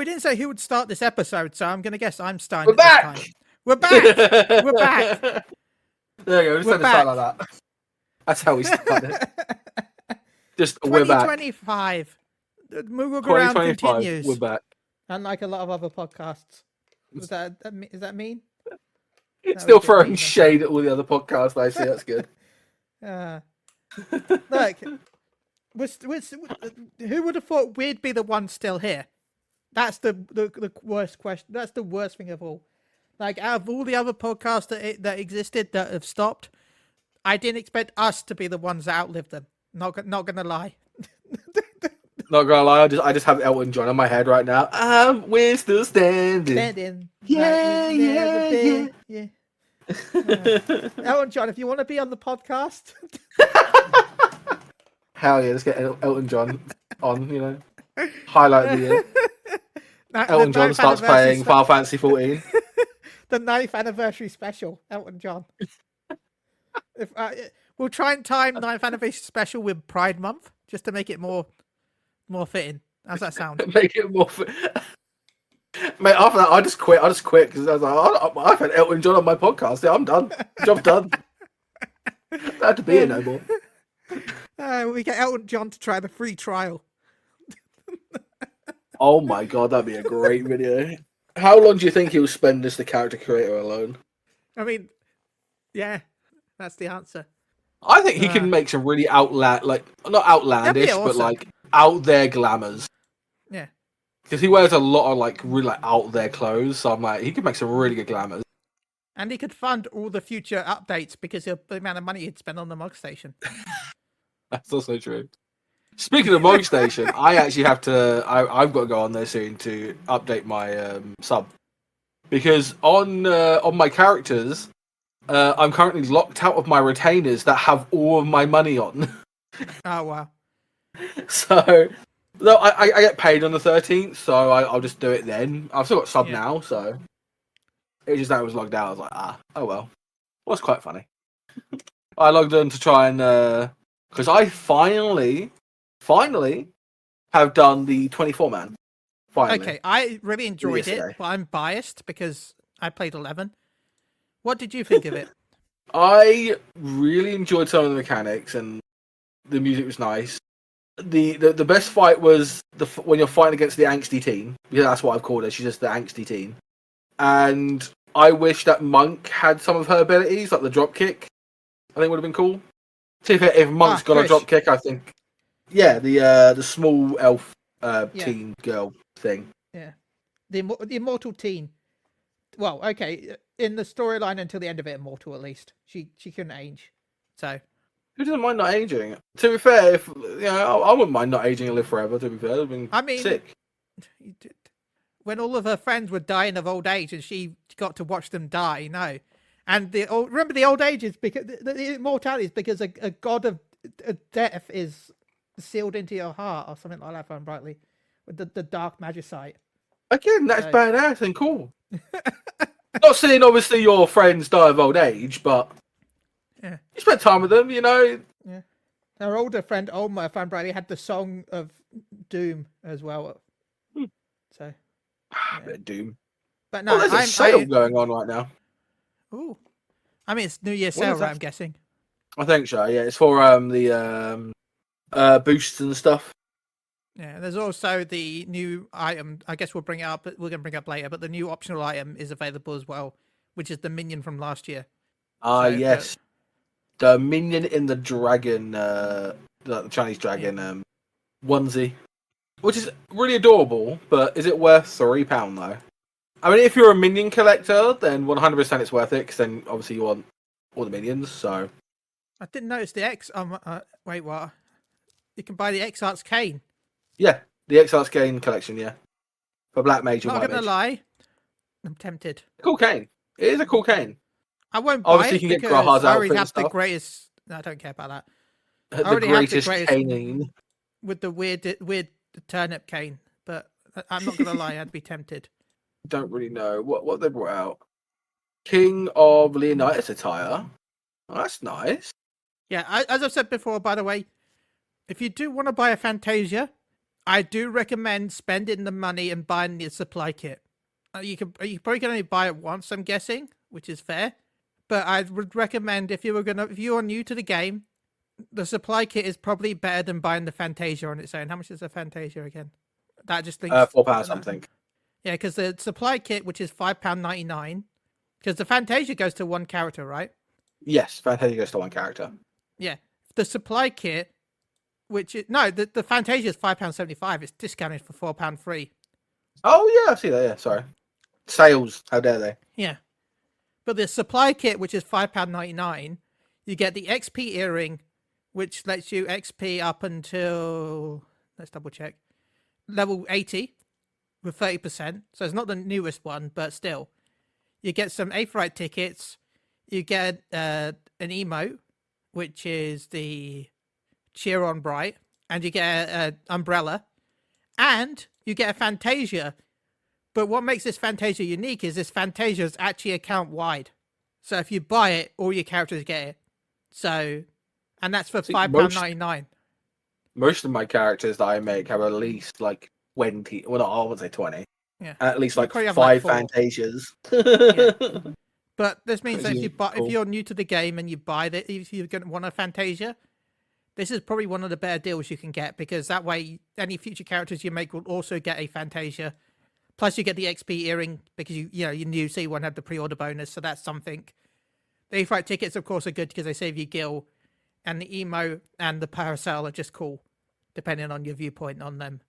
we didn't say who would start this episode, so I'm going to guess I'm starting. We're back! This time. We're back! We're back! There you go. Just We're let it start like that. That's how we start it. Just we're back. 2025. The Moogle Ground 2025. continues. We're back. Unlike a lot of other podcasts. Is that mean? Still throwing shade at all the other podcasts. I see. That's good. Look, who would have thought we'd be the ones still here? That's the worst question. That's the worst thing of all. Like, out of all the other podcasts that existed that have stopped, I didn't expect us to be the ones that outlived them. Not gonna lie. Not gonna lie, I just have Elton John in my head right now. We're still standing. Yeah. Elton John, if you want to be on the podcast. Hell yeah, let's get Elton John on, you know. Highlight of the year. Elton John starts playing Final Fantasy 14. The 9th anniversary special, Elton John. We'll try and time 9th anniversary special with Pride Month, just to make it more fitting. How's that sound? Make it more fitting. Mate, after that, I just quit because I was like, I've had Elton John on my podcast. Yeah, I'm done. Job done. I had to be here no more. We get Elton John to try the free trial. Oh my god, that'd be a great video. How long do you think he'll spend as the character creator alone? I mean, yeah, that's the answer. I think he can make some really not outlandish, awesome. But like out there glamours. Yeah. Because he wears a lot of like really out there clothes, so I'm like, he could make some really good glamours. And he could fund all the future updates because of the amount of money he'd spend on the Mog Station. That's also true. Speaking of Mog Station, I actually have to. I've got to go on there soon to update my sub because on my characters, I'm currently locked out of my retainers that have all of my money on. Oh wow! So, no, I get paid on the 13th, so I'll just do it then. I've still got sub now, so it's just that I was logged out. I was like, oh well. Well, it's quite funny. I logged in to try and because I finally have done the 24-man. Finally. Okay, I really enjoyed it, but I'm biased because I played 11. What did you think of it? I really enjoyed some of the mechanics, and the music was nice. The best fight was when you're fighting against the angsty teen, because that's what I've called her. She's just the angsty teen. And I wish that Monk had some of her abilities, like the drop kick. I think would have been cool. If Monk's got a drop kick, I think. Yeah, the small elf teen girl thing. Yeah, the immortal teen. Well, okay, in the storyline until the end of it, immortal at least. She couldn't age, so. Who doesn't mind not aging? To be fair, if I wouldn't mind not aging and live forever. To be fair, I've been sick. When all of her friends were dying of old age, and she got to watch them die, no. And remember the old age is because the immortality is because a god of death is sealed into your heart or something like that, if I'm rightly, with the dark magicite. Again, that's badass and cool. Not saying obviously your friends die of old age, but you spend time with them, you know. Yeah, our older friend Olma, if I'm rightly, had the Song of Doom as well. So, a bit of Doom. But no, there's a sale going on right now. Oh, I mean it's New Year sale, right? I'm guessing. I think so. Yeah, it's for the boosts and stuff. Yeah, there's also the new item. I guess we'll bring it up. We're going to bring it up later, but the new optional item is available as well, which is the minion from last year. Yes, the minion in the dragon, the Chinese dragon onesie, which is really adorable. But is it worth £3 though? I mean, if you're a minion collector, then 100% it's worth it, because then obviously you want all the minions. So I didn't notice the X. Wait, what? You can buy the X Arts Cane. Yeah, the X Arts Cane collection. Yeah, for Black Mage and White Mage. Not gonna lie, I'm tempted. Cool cane. It is a cool cane. I won't buy obviously it you can get because Graha's I already outfit have and the greatest. No, I don't care about that. The greatest cane with the weird turnip cane. But I'm not gonna lie, I'd be tempted. Don't really know what they brought out. King of Leonidas attire. Oh, that's nice. Yeah, as I've said before, by the way, if you do want to buy a Fantasia, I do recommend spending the money and buying the supply kit. You probably can only buy it once, I'm guessing, which is fair. But I would recommend if you are new to the game, the supply kit is probably better than buying the Fantasia on its own. How much is the Fantasia again? That just links. £4 something. Yeah, because the supply kit, which is £5.99, because the Fantasia goes to one character, right? Yes, Fantasia goes to one character. Yeah, the supply kit, which is no, the Fantasia is £5.75. It's discounted for £4 free. Oh yeah, I see that. Yeah, sorry. Sales, how dare they? Yeah, but the supply kit, which is £5.99, you get the XP earring, which lets you XP up until, let's double check, level 80 with 30%. So it's not the newest one, but still. You get some Aetheryte tickets. You get an emote, which is the Cheer on Bright. And you get an umbrella. And you get a Fantasia. But what makes this Fantasia unique is this Fantasia is actually account wide. So if you buy it, all your characters get it. So, and that's for £5.99. Most of my characters that I make have at least like 20. Well, not, I would say 20. Yeah. At least like probably have, 5 like, 4. Fantasias. Yeah. But this means that Cool. if you're new to the game and you buy it, if you're going to want a Fantasia, this is probably one of the better deals you can get, because that way any future characters you make will also get a Fantasia. Plus you get the XP earring because you're new, so you won't have the pre-order bonus, so that's something. The Aetheryte tickets, of course, are good because they save you gil, and the emo and the parasol are just cool, depending on your viewpoint on them.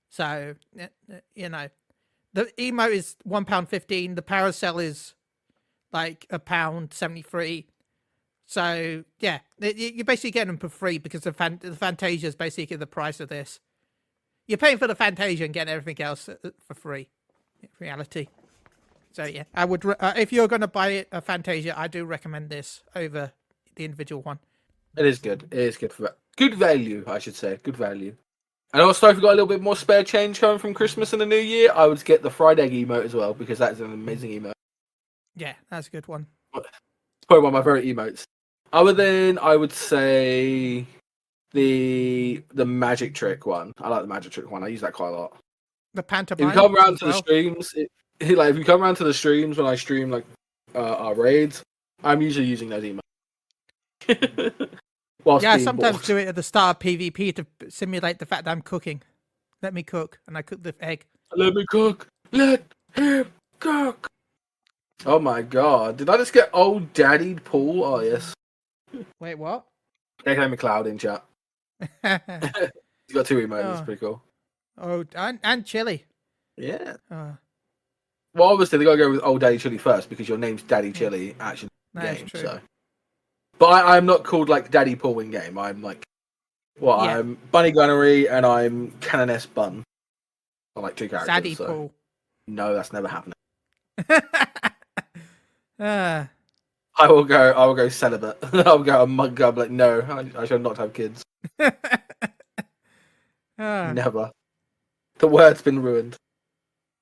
So, the emo is £1.15. The parasol is like £1.73. So yeah, you're basically getting them for free because the Fantasia is basically the price of this. You're paying for the Fantasia and getting everything else for free. In reality. So yeah, I would if you're going to buy a Fantasia, I do recommend this over the individual one. It is good. It is good for good value, I should say. Good value. And also, if you've got a little bit more spare change coming from Christmas and the New Year, I would get the fried egg emote as well, because that's an amazing emote. Yeah, that's a good one. It's probably one of my favorite emotes. Other than, I would say the magic trick one. I like the magic trick one. I use that quite a lot. The pantomime. If you come around to the streams, if you come around to the streams when I stream like our raids, I'm usually using those emotes. Yeah, I sometimes do it at the start of PvP to simulate the fact that I'm cooking. Let me cook, and I cook the egg. Let me cook. Let him cook. Oh my god! Did I just get old daddy Paul? Oh yes. Wait, what? Aka McLeod in chat. He's got 2 emotes. That's pretty cool. Oh, and chili. Yeah. Well, obviously they gotta go with old Daddy Chili first because your name's Daddy Chili actually in the game. So. But I'm not called like Daddy Paul in game. I'm like, I'm Bunny Gunnery and I'm Canoness Bun. I like 2 characters. Daddy Paul. No, that's never happening. I will go celibate. I'll go a mug gub like no, I shall not have kids. Never. The word's been ruined.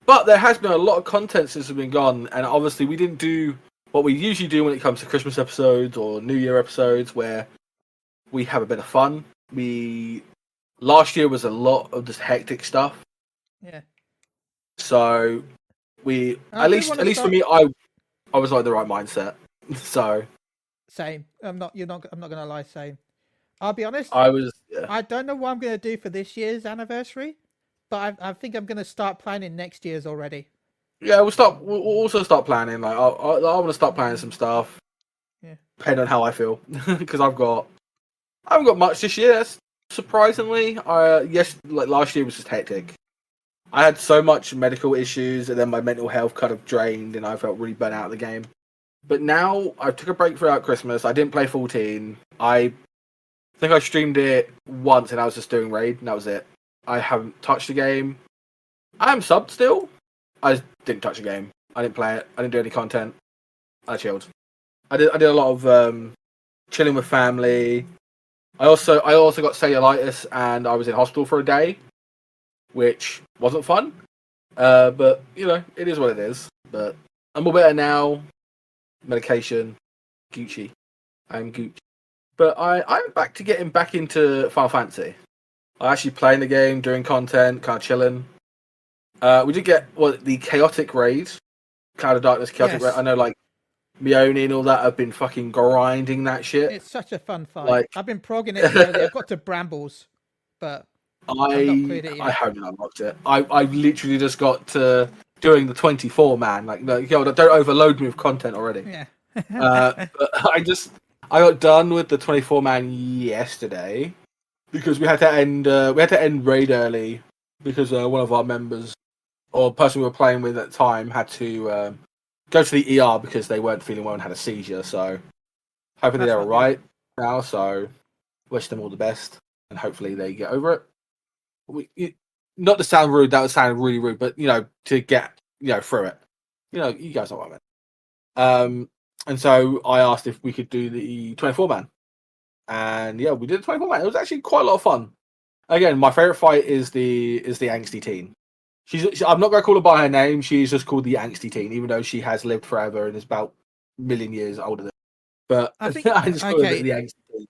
But there has been a lot of content since we've been gone, and obviously we didn't do what we usually do when it comes to Christmas episodes or New Year episodes, where we have a bit of fun. Last year was a lot of just hectic stuff. Yeah. So at least for me, I was like the right mindset. So same. I'm not gonna lie. Same. I'll be honest. Yeah. I don't know what I'm gonna do for this year's anniversary, but I think I'm gonna start planning next year's already. Yeah, we'll also start planning. Like I want to start planning some stuff. Yeah. Depending on how I feel, because I haven't got much this year. Surprisingly, yes, like last year was just hectic. I had so much medical issues, and then my mental health kind of drained, and I felt really burnt out of the game. But now I took a break throughout Christmas. I didn't play 14. I think I streamed it once, and I was just doing raid, and that was it. I haven't touched the game. I am subbed still. I just didn't touch the game. I didn't play it. I didn't do any content. I chilled. I did a lot of chilling with family. I also got cellulitis, and I was in hospital for a day, which wasn't fun. But it is what it is. But I'm all better now. Medication, Gucci. I'm Gucci. But I'm back to getting back into Final Fantasy. actually playing the game, doing content, kind of chilling. We did get the chaotic raid, Cloud of Darkness chaotic raid. I Yes. know, like Mione and all that have been fucking grinding that shit. It's such a fun fight. Like, I've been progging it slowly. I've got to Brambles, but I've not cleared it I yet. haven't unlocked it. I literally just got to doing the 24 man. Like, no, yo, don't overload me with content already. Yeah. But I got done with the 24 man yesterday because we had to end raid early because one of our members or person we were playing with at the time had to go to the ER because they weren't feeling well and had a seizure. So hopefully That's they're all not right now. So wish them all the best and hopefully they get over it. Not to sound rude, that would sound really rude, but to get through it. You guys know what I meant. And so I asked if we could do the 24 man, and yeah, we did the 24 man. It was actually quite a lot of fun. Again, my favorite fight is the angsty teen. I'm not going to call her by her name. She's just called the angsty teen, even though she has lived forever and is about a million years older than. But I think I just call her okay. the angsty teen.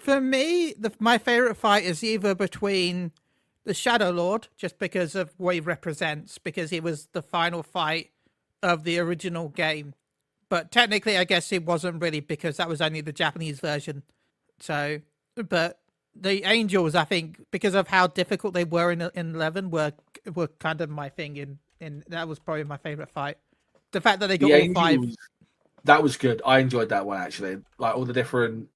For me, my favorite fight is either between the Shadow Lord, just because of what he represents, because he was the final fight of the original game. But technically, I guess it wasn't really because that was only the Japanese version. So, but the Angels, I think, because of how difficult they were in 11, were kind of my thing. In that was probably my favorite fight. The fact that they got The all five. Angels, that was good. I enjoyed that one actually. Like all the different,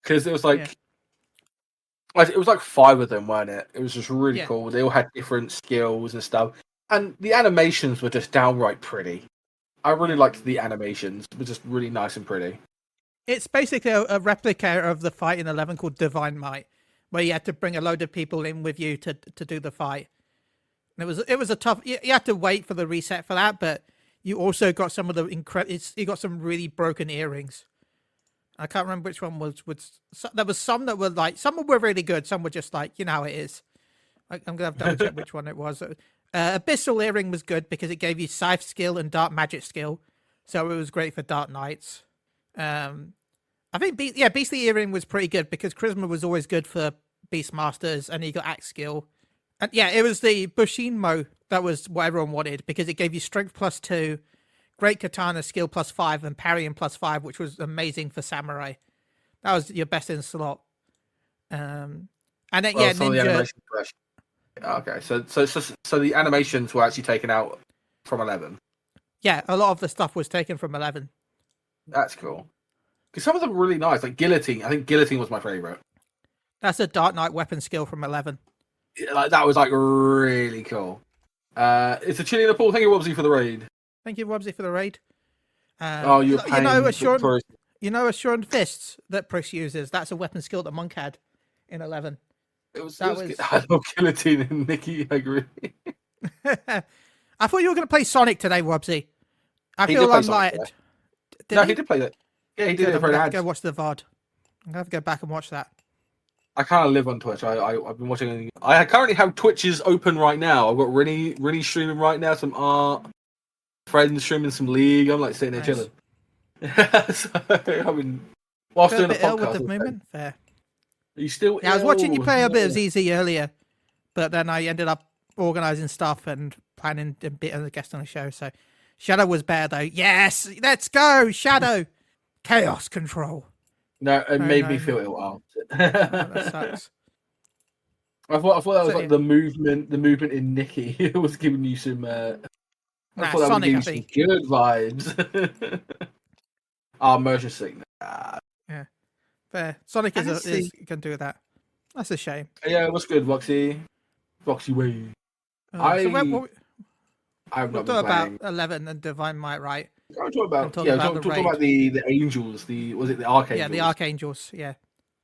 because it was like. Yeah. It was like 5 of them, weren't it? It was just really Yeah. cool. They all had different skills and stuff. And the animations were just downright pretty. I really liked the animations. It was just really nice and pretty. It's basically a replica of the fight in 11 called Divine Might, where you had to bring a load of people in with you to do the fight. And it was a tough. You had to wait for the reset for that, but you also got some of the you got some really broken earrings. I can't remember which one was. There was some that were like some were really good. Some were just like how it is. I'm gonna have to double check which one it was. Abyssal earring was good because it gave you scythe skill and dark magic skill, so it was great for dark knights. I think Beastly earring was pretty good because charisma was always good for beastmasters, and you got axe skill. And yeah, it was the Bushinmo that was what everyone wanted because it gave you strength +2, great katana skill +5, and parrying +5, which was amazing for samurai. That was your best in slot. And then Some of the ninja. animations were okay, so the animations were actually taken out from 11. Yeah, a lot of the stuff was taken from 11. That's cool. Because some of them were really nice, like guillotine. I think guillotine was my favorite. That's a Dark Knight weapon skill from 11. Like that was like really cool. It's a chili in the pool. Thank you, Wobbsy, for the raid. Thank you, Robsy, for the raid. You're paying Assured Fists that Priss uses. That's a weapon skill that Monk had in 11. It was I love guillotine and Nikki. I agree. I thought you were going to play Sonic today, Robsy. I feel I'm like. He did play that. Yeah, he did it for an ad. Go watch the VOD. I'm going to have to go back and watch that. I can't live on Twitch. I've been watching. I currently have Twitches open right now. I've got really streaming right now. Some art, friends streaming some League. I'm like sitting there chilling. So, I mean, whilst doing a podcast. With the movement, fair. Are you still? Yeah, I was watching you play a bit of ZZ earlier, but then I ended up organising stuff and planning a bit as a guest on the show. So Shadow was better though. Yes, let's go, Shadow. Chaos control. No, it made me feel ill after. That sucks. I thought that was like the movement in Nikki. It was giving you some. I thought that Sonic, would give you some good vibes. Motion sickness. Yeah, fair. Sonic can do that. That's a shame. Yeah, what's good, Roxy? Roxy Way. I've not been playing. About 11 and Divine Might, right? I'm talking about the Angels. Was it the Archangels? Yeah, the Archangels. Yeah.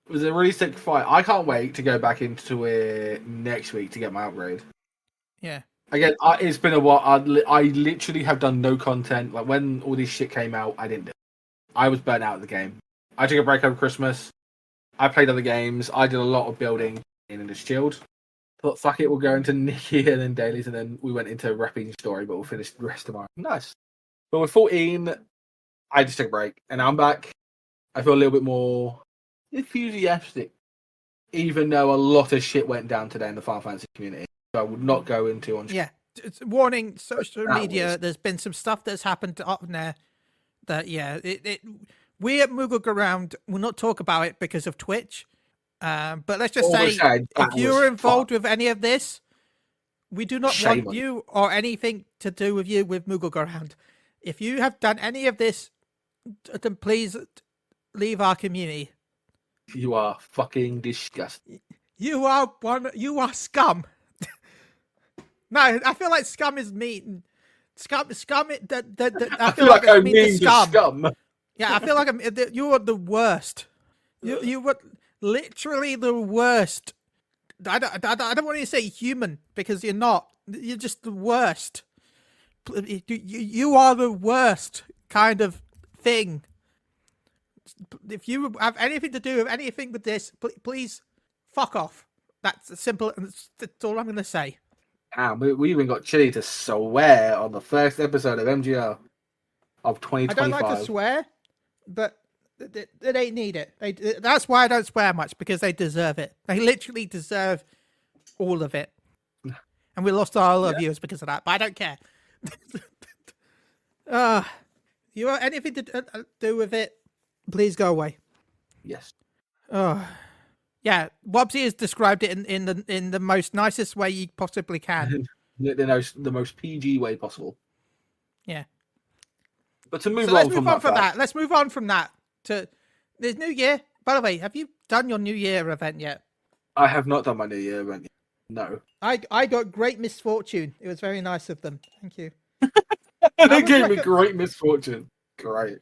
It was a really sick fight. I can't wait to go back into it next week to get my upgrade. Yeah. Again, it's been a while. I literally have done no content. Like when all this shit came out, I didn't do it. I was burnt out of the game. I took a break over Christmas. I played other games. I did a lot of building and just chilled. Thought, fuck it, we'll go into Nikki and then dailies, and then we went into Rapping Story, but we'll finish the rest tomorrow. Nice. But with 14, I just took a break, and I'm back. I feel a little bit more enthusiastic even though a lot of shit went down today in the Final Fantasy community. So I would not go into on. Yeah, it's warning social That media. was- There's been some stuff that's happened up there that we at Moogle Go Round will not talk about it because of Twitch. But let's just All I say, said, if that you was are involved fucked. with any of this, we do not Shame want on you or anything to do with you with Moogle Go Round. If you have done any of this, then please leave our community. You are fucking disgusting. You are scum. No, I feel like scum is mean. Scum. I feel like I it's mean to mean the scum. scum. Yeah, I feel like you are the worst. You were literally the worst. I don't want to say human because you're not. You're just the worst. You are the worst kind of thing. If you have anything to do with anything with this, please fuck off. That's simple. That's all I'm going to say. Damn, we even got Chili to swear on the first episode of MGR of 2025. I don't like to swear, but they need it. That's why I don't swear much, because they deserve it. They literally deserve all of it. And we lost all our viewers because of that, but I don't care. You have anything to do with it, please go away. Yes. Yeah, Wobbsy has described it in the most nicest way you possibly can. the most PG way possible. Yeah. But to move So on let's from move on from that, that. Let's move on from that to the New Year. By the way, have you done your New Year event yet? I have not done my New Year event yet. No. I got great misfortune. It was very nice of them. Thank you. They gave me great misfortune. Great.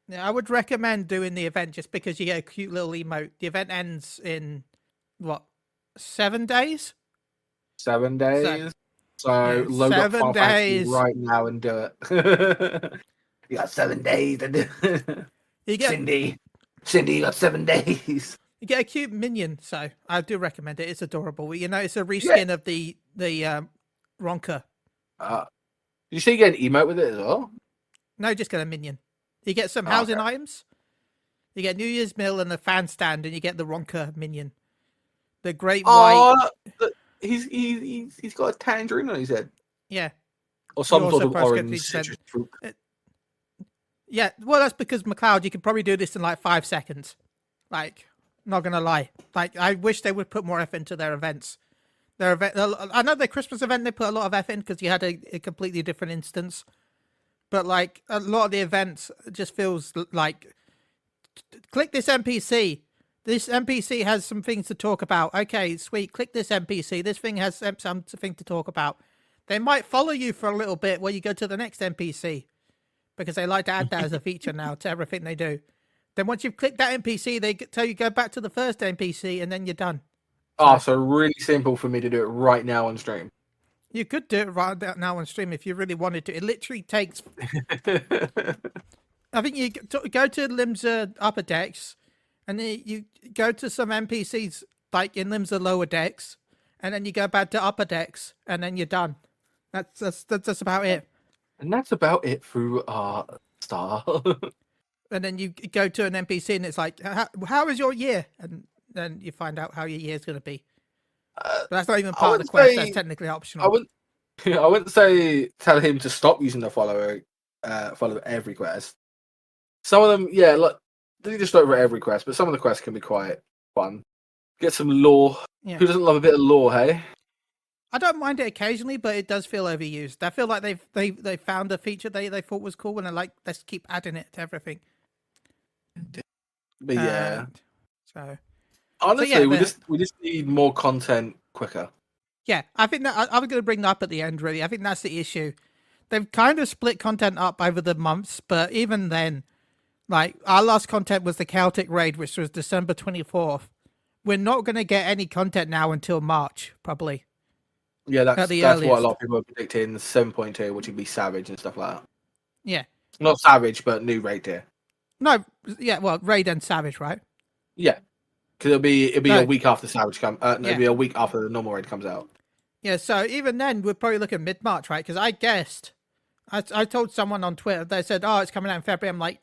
Yeah, I would recommend doing the event just because you get a cute little emote. The event ends in, what, 7 days? 7 days. So yeah, load up 7 Final Fantasy days. right now and do it. You got 7 days to do it. You get Cindy, you got 7 days. you get a cute minion, so I do recommend it. It's adorable. You know, it's a reskin of the Ronka. You say you get an emote with it as well? No, just get a minion. You get some housing items. You get New Year's meal and a fan stand, and you get the Ronka minion. The great white. He's got a tangerine on his head. Yeah. Or some You sort also of orange prescriptively citrus fruit. Yeah, well, that's because McLeod, you could probably do this in like 5 seconds. Like, not gonna lie. Like, I wish they would put more effort into their events. I know their Christmas event, they put a lot of effort in because you had a completely different instance. But like, a lot of the events just feels like, click this NPC. This NPC has some things to talk about. Okay, sweet. Click this NPC. This thing has something to talk about. They might follow you for a little bit while you go to the next NPC, because they like to add that as a feature now to everything they do. Then once you've clicked that NPC, they tell you go back to the first NPC, and then you're done. So really simple for me to do it right now on stream. You could do it right now on stream if you really wanted to. It literally takes... I think you go to Limsa Upper Decks, and then you go to some NPCs like in Limsa Lower Decks, and then you go back to Upper Decks, and then you're done. That's about it. And that's about it through our star. And then you go to an NPC, and it's like, how was your year? And then you find out how your year's going to be. But that's not even part of the quest. That's technically optional. I wouldn't say tell him to stop using the follow every quest. Some of them, like they just don't for every quest, but some of the quests can be quite fun. Get some lore. Yeah. Who doesn't love a bit of lore, hey? I don't mind it occasionally, but it does feel overused. I feel like they found a feature they thought was cool, and they're like, let's keep adding it to everything. But yeah. So honestly, we just need more content quicker. Yeah, I think that I was going to bring that up at the end. Really, I think that's the issue. They've kind of split content up over the months, but even then, like our last content was the Celtic raid, which was December 24th. We're not going to get any content now until March, probably. Yeah, that's earliest. what a lot of people are predicting. 7.2, which would be Savage and stuff like that. Yeah, not Savage, but new raid tier. No, yeah, well, raid and Savage, right? Yeah, because it'll be a week after Savage it'll be a week after the normal raid comes out. Yeah, so even then, we're probably looking mid-March, right? Because I guessed, I told someone on Twitter, they said, oh, it's coming out in February. I'm like,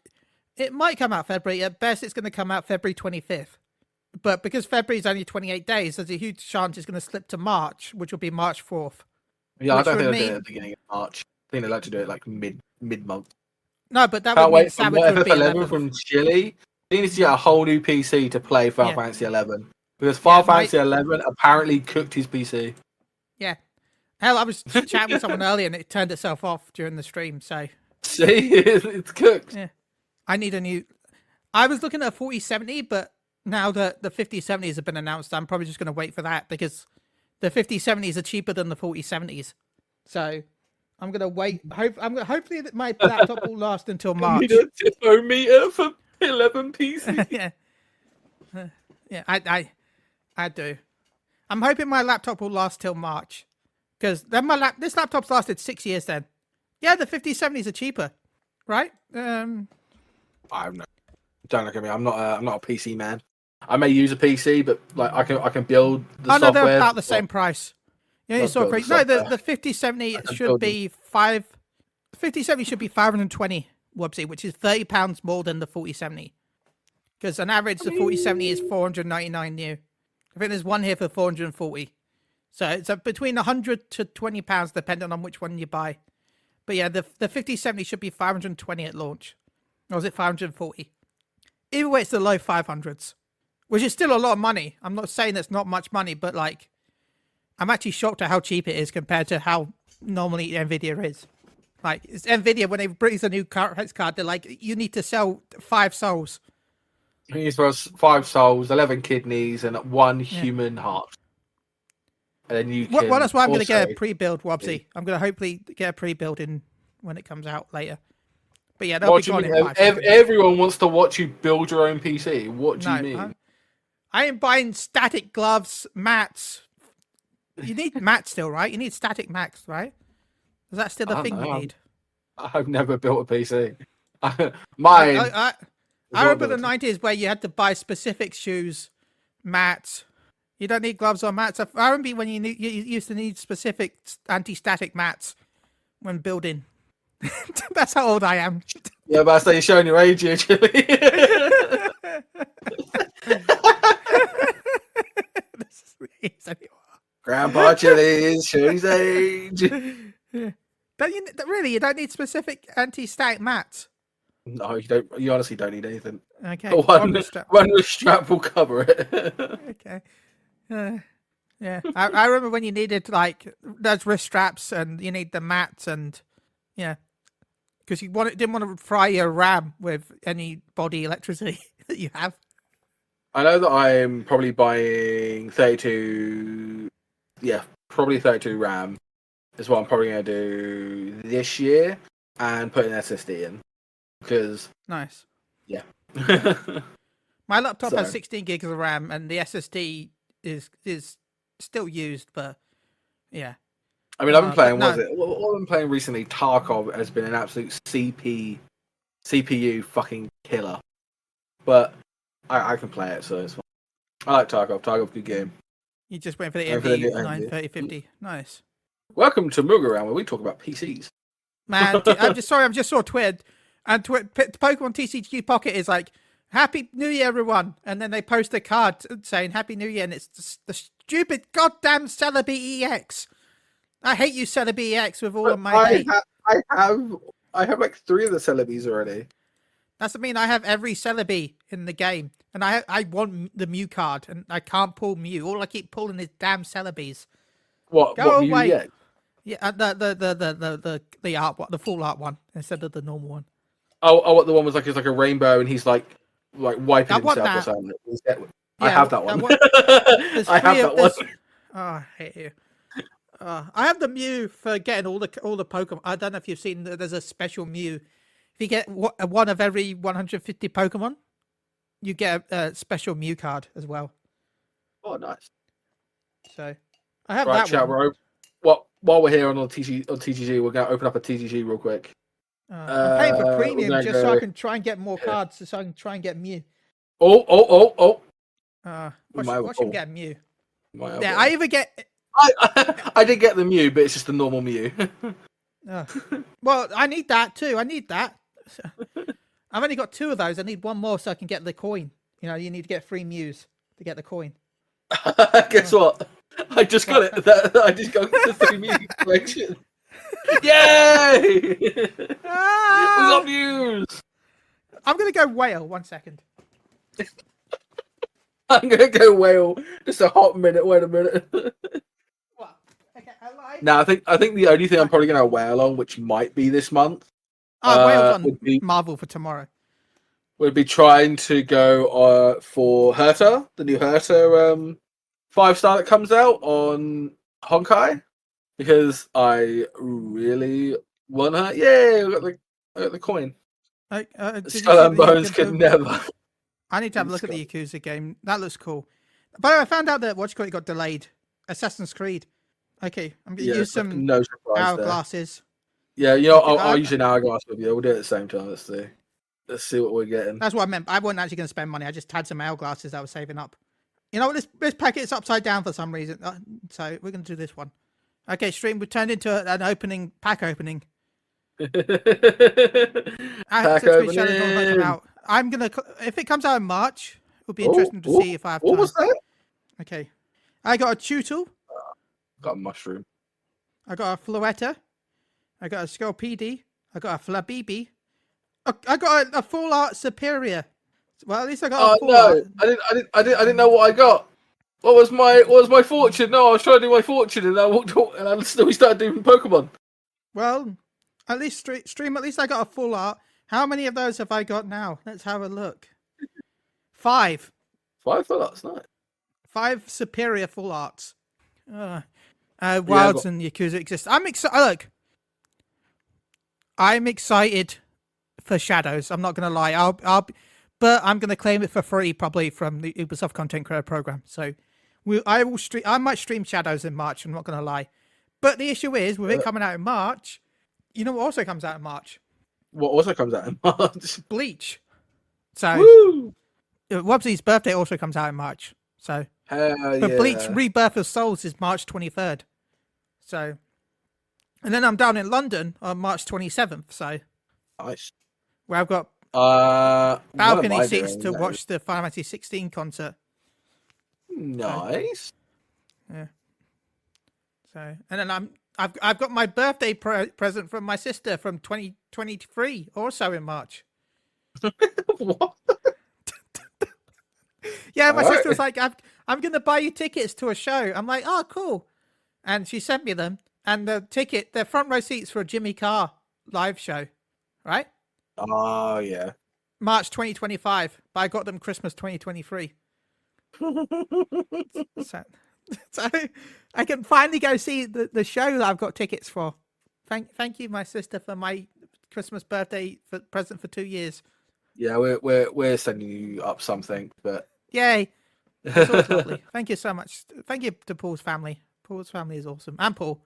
it might come out February. At best, it's going to come out February 25th. But because February is only 28 days, there's a huge chance it's going to slip to March, which will be March 4th. Yeah, I Which don't think would they'll do it mean- at the beginning of March. I think they like to do it like mid month. No, but that Can't would mean wait for Savage would be FF11 11th. from Chile. They need to get a whole new PC to play Final Yeah. Fantasy 11 because Final my- Fantasy 11 apparently cooked his PC. Yeah. Hell, I was chatting with someone earlier and it turned itself off during the stream, so See, it's cooked. yeah. I need a new. I was looking at a 4070, but now that the 5070s have been announced, I'm probably just going to wait for that because the 5070s are cheaper than the 4070s. So I'm going to wait. Hopefully that my laptop will last until I March. need a thermometer for 11 PC. Yeah, I do. I'm hoping my laptop will last till March, because then this laptop's lasted 6 years. Then, yeah, the 5070s are cheaper, right? I don't know. Don't look at me. I'm not a PC man. I may use a PC, but like I can build the Oh no, software. they're about the same price. Yeah, you I'll saw build the crazy. No, the software. 5070 can should build be 5070 should be 520 whoopsie, which is £30 more than the 4070. Because on average, the 4070 is 499 new. I think there's one here for 440. So it's between 100 to £20 depending on which one you buy. But yeah, the 5070 should be 520 at launch. Or was it 540? Either way, it's the low 500s, which is still a lot of money. I'm not saying it's not much money, but like, I'm actually shocked at how cheap it is compared to how normally Nvidia is. Like, it's Nvidia, when they release a new graphics card, they're like, you need to sell 5 souls. He needs for us 5 souls, 11 kidneys, and 1 human heart. And then you can. Well, that's why I'm going to get a also- pre-build, Wobsy. I'm going to hopefully get a pre-build in when it comes out later. But yeah, they'll What be do you gone in mean? 5 seconds. Everyone wants to watch you build your own PC. What do you mean? I am buying static gloves, mats. You need mats still, right? You need static mats, right? Is that still the I thing don't you know. need? I've never built a PC. Mine. I remember the 90s where you had to buy specific shoes, mats. You don't need gloves or mats. I remember when you used to need specific anti-static mats when building. That's how old I am. Yeah, but I say you're showing your age here, Chili. Grandpa Chili is showing his age. Don't you really? You don't need specific anti-static mats. No, you don't. You honestly don't need anything. Okay. One strap will cover it. Okay. Yeah. I remember when you needed like those wrist straps and you need the mats and yeah, because you didn't want to fry your RAM with any body electricity that you have. I know that I'm probably buying 32. Yeah, probably 32 RAM is what I'm probably going to do this year and put an SSD in because Nice. yeah. My laptop has So- 16 gigs of RAM and the SSD is still used, but yeah. I mean, I've been playing. but no. What I've been playing recently, Tarkov has been an absolute CPU fucking killer. But I can play it, so it's fine. I like Tarkov. Tarkov's a good game. You just went for the Went for the MD new 93050. Nice. Welcome to Moogle Around, where we talk about PCs. Man, I'm just saw Twitter, and Pokemon TCG Pocket is like, Happy New Year, everyone. And then they post a card saying Happy New Year, and it's the stupid goddamn Celebi EX. I hate you, Celebi EX, with all of my hate. I have like 3 of the Celebes already. That's what I mean. I have every Celebi in the game, and I want the Mew card, and I can't pull Mew. All I keep pulling is damn Celebes. What Mew away. yet? Yeah, the art one, the full art one instead of the normal one. Oh, what the one was like? It's like a rainbow, and he's like wiping I want himself or that. something. I have that one. There's I have three that of- one. there's- Oh, I hate you. I have the Mew for getting all the Pokemon. I don't know if you've seen. There's a special Mew. If you get one of every 150 Pokemon, you get a special Mew card as well. Oh, nice. So I have Right, that chat. one. While we're here on TGG, we're gonna open up a TGG real quick. I'm paying for we're premium gonna just so I go- can try and get more cards, so I can try and get Mew. Oh! Watch him get Mew. My Yeah, elbow. I either get. I did get the Mew, but it's just the normal Mew. Well, I need that too. I need that. I've only got 2 of those. I need one more so I can get the coin. You know, you need to get 3 Mews to get the coin. Guess what? I just got it. I just got the 3 music collection. Yay! We got views. I'm gonna go whale. 1 second. I'm gonna go whale. Just a hot minute. Wait a minute. What? Okay, I lied. Now, I think the only thing I'm probably gonna whale on, which might be this month, Whale's on would be Marvel for tomorrow. Would be trying to go for Herta, the new Herta 5-star that comes out on Honkai, because I really want her. Yay! I got the coin. Skull and Bones could never. I need to have a look at the Yakuza game. That looks cool. By the way, I found out that it got delayed. Assassin's Creed. Okay, I'm gonna use some hourglasses. Yeah, you know, I'll use an hourglass with you. We'll do it at the same time. Let's see what we're getting. That's what I meant. I wasn't actually going to spend money. I just had some hourglasses that I was saving up. You know what? This packet's upside down for some reason. So we're going to do this one. Okay, stream. We turned into an pack opening. Pack opening. I'm going to, if it comes out in March, it'll be interesting to see if I have time. What was that? Okay. I got a Tutul. Got a mushroom. I got a Floetta. I got a Skull PD. I got a Flabibi. I got a full art superior. Well, at least I got a full art. I didn't know what I got. What was my fortune? No, I was trying to do my fortune, and I walked and I still started doing Pokemon. Well, at least stream. At least I got a full art. How many of those have I got now? Let's have a look. 5. 5 full arts, nice. 5 superior full arts. Wilds and Yakuza exist. I'm excited. Look, I'm excited for Shadows. I'm not going to lie. But I'm going to claim it for free, probably from the Ubisoft Content Creator Program. So, I will stream. I might stream Shadows in March. I'm not going to lie. But the issue is, with it coming out in March, you know what also comes out in March? What also comes out in March? Bleach. So, Wobbsy's birthday also comes out in March. So, but Bleach Rebirth of Souls is March 23rd. So, and then I'm down in London on March 27th. So, nice. Where I've got balcony seats to watch the Final Fantasy 16 concert. Nice. So, yeah. So, and then I've got my birthday present from my sister from 2023, also in March. What? Yeah, my sister was like, I'm going to buy you tickets to a show. I'm like, oh, cool. And she sent me them. And the front row seats for a Jimmy Carr live show, right? Oh, yeah. March 2025. But I got them Christmas 2023. So I can finally go see the show that I've got tickets for. Thank you, my sister, for my Christmas birthday present for 2 years. Yeah, we're sending you up something, but yay! It's always lovely. Thank you so much. Thank you to Paul's family. Paul's family is awesome, and Paul.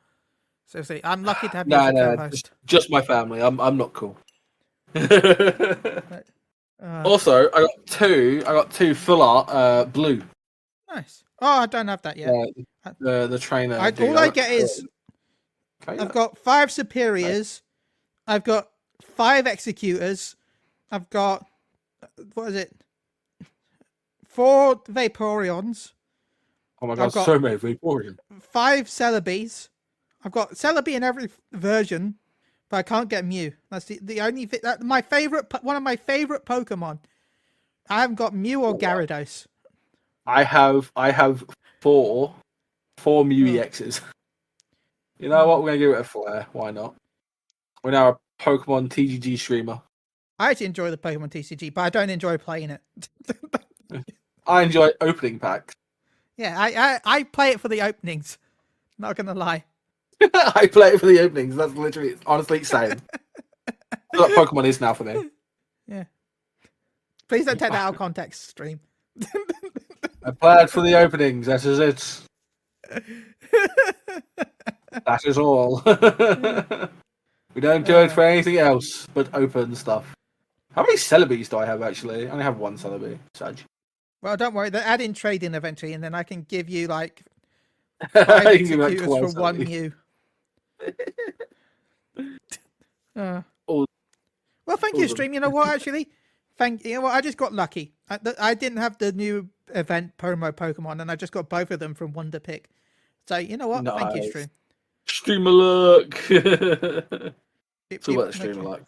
Seriously, I'm lucky to have you as a co-host. Just my family. I'm not cool. Also, I got two full art blue. Nice. Oh, I don't have that yet. The trainer. All I get is I've got 5 superiors. I've got 5 executors. I've got, what is it? 4 Vaporeons. Oh my god, so many Vaporeons. 5 Celebes. I've got Celebi in every version, but I can't get Mew. That's the only my favorite, one of my favorite Pokemon. I haven't got Mew or Gyarados. I have 4 Mew EXs. You know what? We're gonna give it a flare. Why not? We're now a Pokemon TCG streamer. I actually enjoy the Pokemon TCG, but I don't enjoy playing it. I enjoy opening packs. Yeah, I play it for the openings. Not gonna lie. I play it for the openings. That's literally, honestly, same. That's what Pokemon is now for me. Yeah. Please don't take that out of context, stream. I play it for the openings. That is it. That is all. We don't do it for anything else but open stuff. How many Celebes do I have, actually? I only have 1 Celebi. Sag. Well, don't worry. They'll add in trading eventually, and then I can give you, like, 5 executors for 1 Mew. Well, thank you, stream. You know what, actually? You know what? I just got lucky. I didn't have the new event promo Pokemon, and I just got both of them from Wonder Pick. So you know what? Thank you, Nice. Stream. Streamer luck. It's all It about the streamer luck.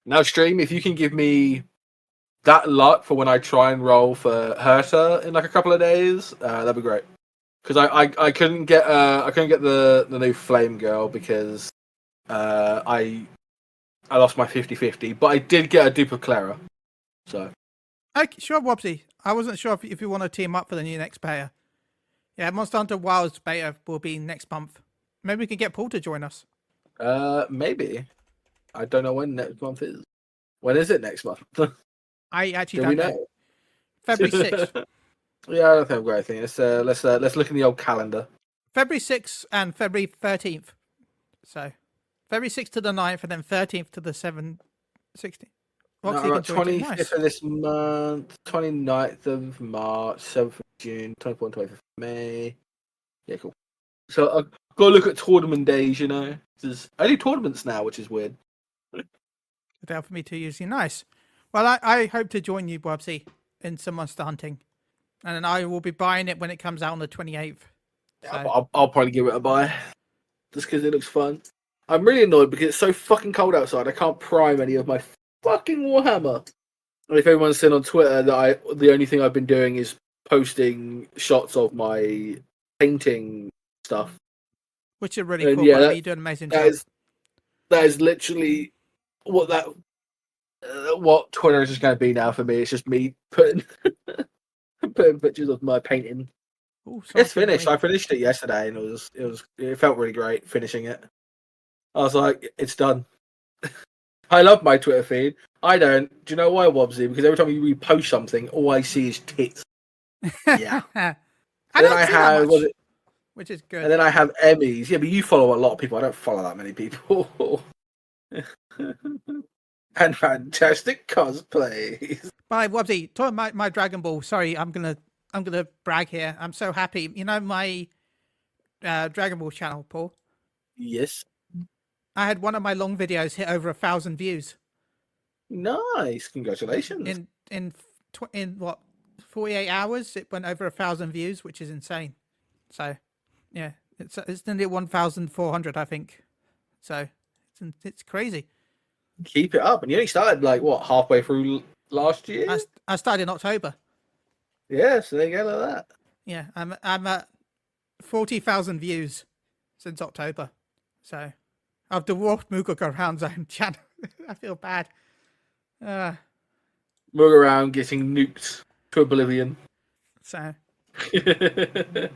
Now, Stream, if you can give me that luck for when I try and roll for Herta in like a couple of days, that'd be great. Because I couldn't get the new Flame Girl because I lost my 50-50, but I did get a dupe of Clara. So Okay, sure, Wobsy. I wasn't sure if you want to team up for the new next beta. Yeah, Monster Hunter Wilds beta will be next month. Maybe we can get Paul to join us. maybe. I don't know when next month is. When is it next month? I actually Do we don't know. February 6th. Yeah, I don't think I've got anything. Let's look in the old calendar. February 6th and February 13th. So, February 6th to the 9th, and then 13th to the 7th, 16th. No, 25th of this month, 29th of March, 7th of June, 24th and 25th of May. Yeah, cool. So I've got to look at tournament days, you know. I do tournaments now, which is weird. Good for me too, usually. Nice. Well, I hope to join you, Bobsy, in some monster hunting. And then I will be buying it when it comes out on the 28th. Yeah, so. I'll probably give it a buy. Just because it looks fun. I'm really annoyed because it's so fucking cold outside. I can't prime any of my fucking Warhammer. And if everyone's seen on Twitter that the only thing I've been doing is posting shots of my painting stuff. Which are really cool, yeah, you do an amazing job. That is literally what Twitter is just going to be now for me. It's just me putting pictures of my painting. Ooh, it's finished. I finished it yesterday, and it felt really great finishing it. I was like, it's done. I love my Twitter feed. I don't. Do you know why, Wobbsy? Because every time you repost something, all I see is tits. Yeah. I don't see that much, which is good. And then I have Emmys. Yeah, but you follow a lot of people. I don't follow that many people. And fantastic cosplays. Bye, Wobbsy. Talking about my Dragon Ball. Sorry, I'm gonna brag here. I'm so happy. You know my Dragon Ball channel, Paul? Yes. I had one of my long videos hit over 1,000 views. Nice, congratulations! In what 48 hours, it went over 1,000 views, which is insane. So, yeah, it's nearly 1,400, I think. So, it's crazy. Keep it up, and you only started like what, halfway through last year? I started in October. Yeah, so there you go, like that. Yeah, I'm at 40,000 views since October. So. I've dwarfed Moogle around's own channel. I feel bad. Moogle around getting nuked to oblivion. So. But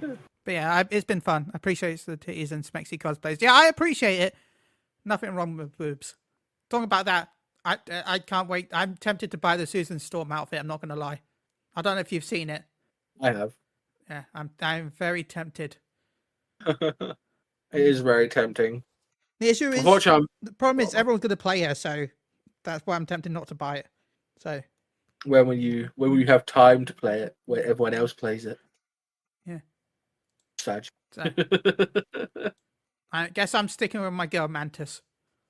yeah, it's been fun. I appreciate the titties and smexy cosplays. Yeah, I appreciate it. Nothing wrong with boobs. Talking about that, I can't wait. I'm tempted to buy the Susan Storm outfit. I'm not going to lie. I don't know if you've seen it. I have. Yeah, I'm very tempted. It is very tempting. The issue is, the problem is everyone's going to play her, so that's why I'm tempted not to buy it. So, when will you have time to play it where everyone else plays it? Yeah, sad. So, I guess I'm sticking with my girl Mantis.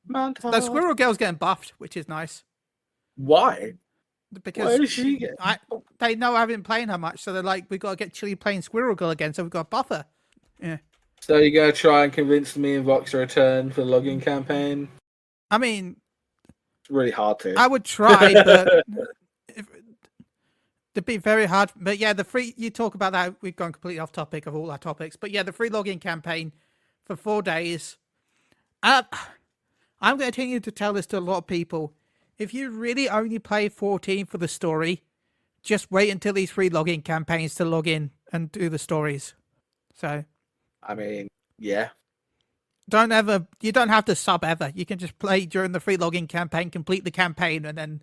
The Squirrel Girl's getting buffed, which is nice. Why? Because why does she get? They know I haven't been playing her much, so they're like, we got to get Chili playing Squirrel Girl again, so we've got to buff her. Yeah. So you're going to try and convince me and Vox to return for the login campaign? I mean... It's really hard to. I would try, but... It'd be very hard. But yeah, you talk about that, we've gone completely off topic of all our topics. But yeah, the free login campaign for 4 days. I'm going to continue to tell this to a lot of people. If you really only play 14 for the story, just wait until these free login campaigns to log in and do the stories. So... I mean, yeah. You don't have to sub ever. You can just play during the free login campaign, complete the campaign, and then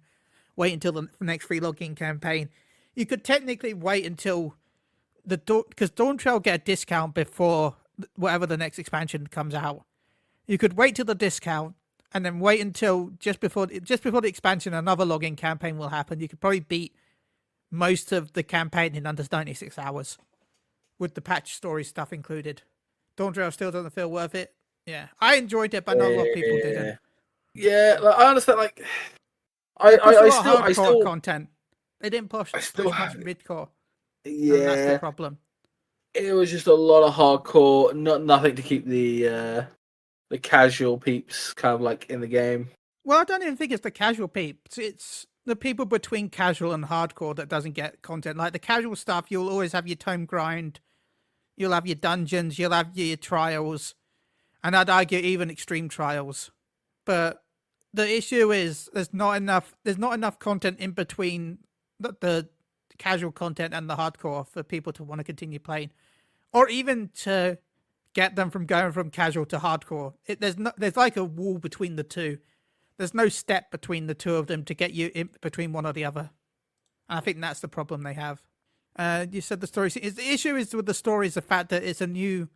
wait until the next free login campaign. You could technically wait until because Dawn Trail get a discount before whatever the next expansion comes out. You could wait till the discount and then wait until just before the expansion, another login campaign will happen. You could probably beat most of the campaign in under 96 hours. With the patch story stuff included. Dawn Trail still doesn't feel worth it. Yeah. I enjoyed it, but not a lot of people didn't. Yeah, like, I understand, like... They pushed a lot still, of I hardcore still, content. They didn't push I still much have, midcore, and that's the yeah. problem. It was just a lot of hardcore, nothing to keep the casual peeps kind of like in the game. Well, I don't even think it's the casual peeps. It's the people between casual and hardcore that doesn't get content. Like the casual stuff, you'll always have your tome grind, you'll have your dungeons, you'll have your trials, and I'd argue even extreme trials. But the issue is there's not enough. There's not enough content in between the casual content and the hardcore for people to want to continue playing, or even to get them from going from casual to hardcore. There's like a wall between the two. There's no step between the two of them to get you in between one or the other. And I think that's the problem they have. You said the story. The issue is with the story is the fact that it's a new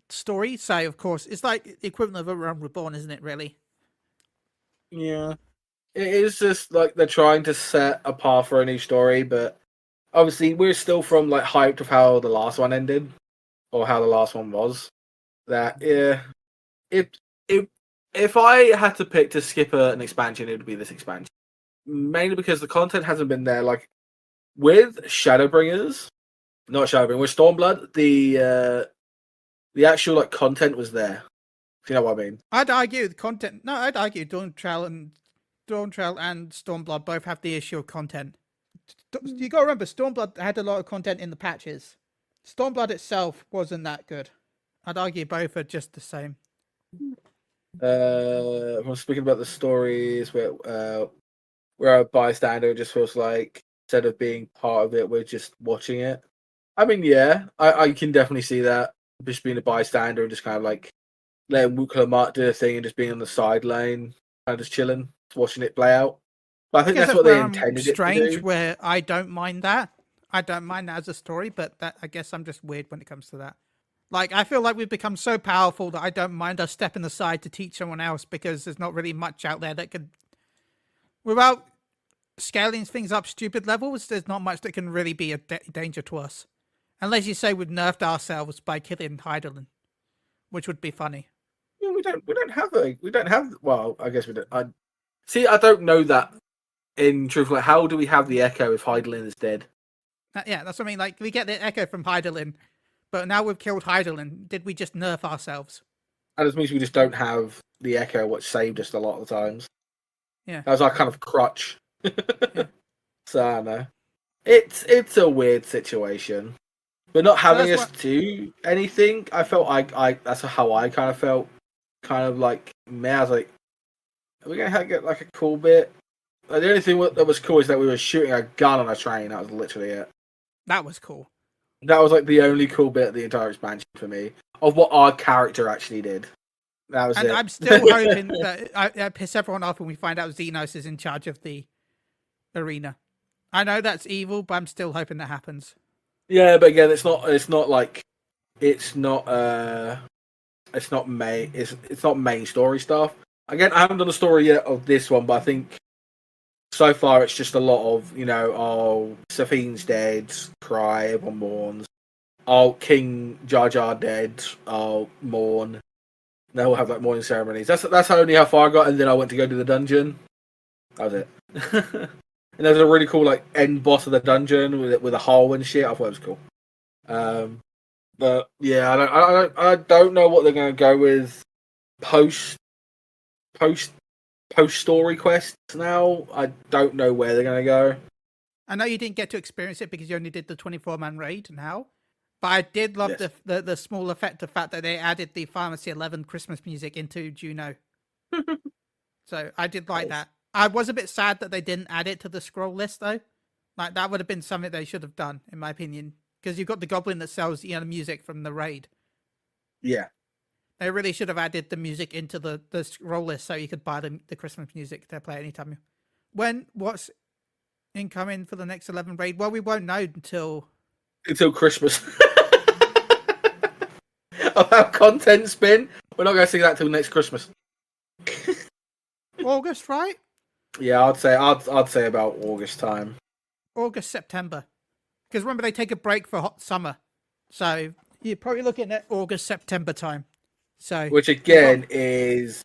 story. So of course it's like the equivalent of a Realm Reborn, isn't it? Really? Yeah, it is just like they're trying to set a path for a new story, but obviously we're still from like hyped of how the last one ended or how the last one was. That yeah, if if if I had to pick to skip an expansion, it would be this expansion. Mainly because the content hasn't been there. Like with Shadowbringers, not Shadowbringers, with Stormblood, the actual like content was there. If you know what I mean. I'd argue the content. No, I'd argue Dawn Trail and Stormblood both have the issue of content. You got to remember, Stormblood had a lot of content in the patches. Stormblood itself wasn't that good. I'd argue both are just the same. If I'm speaking about the stories where a bystander just feels like instead of being part of it, we're just watching it. I mean, yeah, I can definitely see that. Just being a bystander and just kind of like letting Moogle do a thing and just being on the side lane, kind of just chilling, watching it play out. But I I think guess that's that's what where they I'm intended it to strange, do. where I don't mind that. I don't mind that as a story, but that I guess I'm just weird when it comes to that. Like, I feel like we've become so powerful that I don't mind us stepping aside to teach someone else because there's not really much out there that could, without scaling things up stupid levels, there's not much that can really be a danger to us. Unless you say we've nerfed ourselves by killing Heidelin, which would be funny. Yeah, we don't have. Well, I guess we don't. I see. I don't know that in truth. Like, how do we have the echo if Heidelin is dead? Yeah, that's what I mean. Like, we get the echo from Heidelin, but now we've killed Heidelin. Did we just nerf ourselves? That just means we just don't have the echo, which saved us a lot of the times. Yeah. That was our kind of crutch. Yeah. So I don't know. It's a weird situation, but not So having that's us what. do anything, I felt I that's how I kind of felt. Kind of like me, I was like, are we gonna get like a cool bit? Like, the only thing that was cool is that we were shooting a gun on a train. That was literally it. That was cool. That was like the only cool bit of the entire expansion for me of what our character actually did. That was And it. I'm still hoping that I piss everyone off when we find out Xenos is in charge of the arena. I know that's evil, but I'm still hoping that happens. Yeah, but again, it's not. It's not like. It's not. It's not main. It's not main story stuff. Again, I haven't done a story yet of this one, but I think so far it's just a lot of oh, Safine's dead, cry, everyone mourns. Oh, King Jar Jar dead. Oh, mourn. Then we'll have like mourning ceremonies. That's only how far I got, and then I went to go to the dungeon. That was it. And there's a really cool like end boss of the dungeon with a hole and shit. I thought it was cool. But yeah, I don't know what they're going to go with post post story quests now. I don't know where they're going to go. I know you didn't get to experience it because you only did the 24-man raid now, but I did love Yes. the small effect, the fact that they added the Pharmacy 11 Christmas music into Juno. So I did like that. I was a bit sad that they didn't add it to the scroll list though. Like that would have been something they should have done, in my opinion, because you've got the goblin that sells music from the raid. Yeah. They really should have added the music into the scroll list so you could buy the Christmas music to play anytime. What's incoming for the next 11 raid? Well, we won't know until Christmas. Of how content's been. We're not going to see that till next Christmas. August, right? Yeah, I'd say about August time. August, September. Because remember, they take a break for hot summer. So you're probably looking at August, September time. So Which again is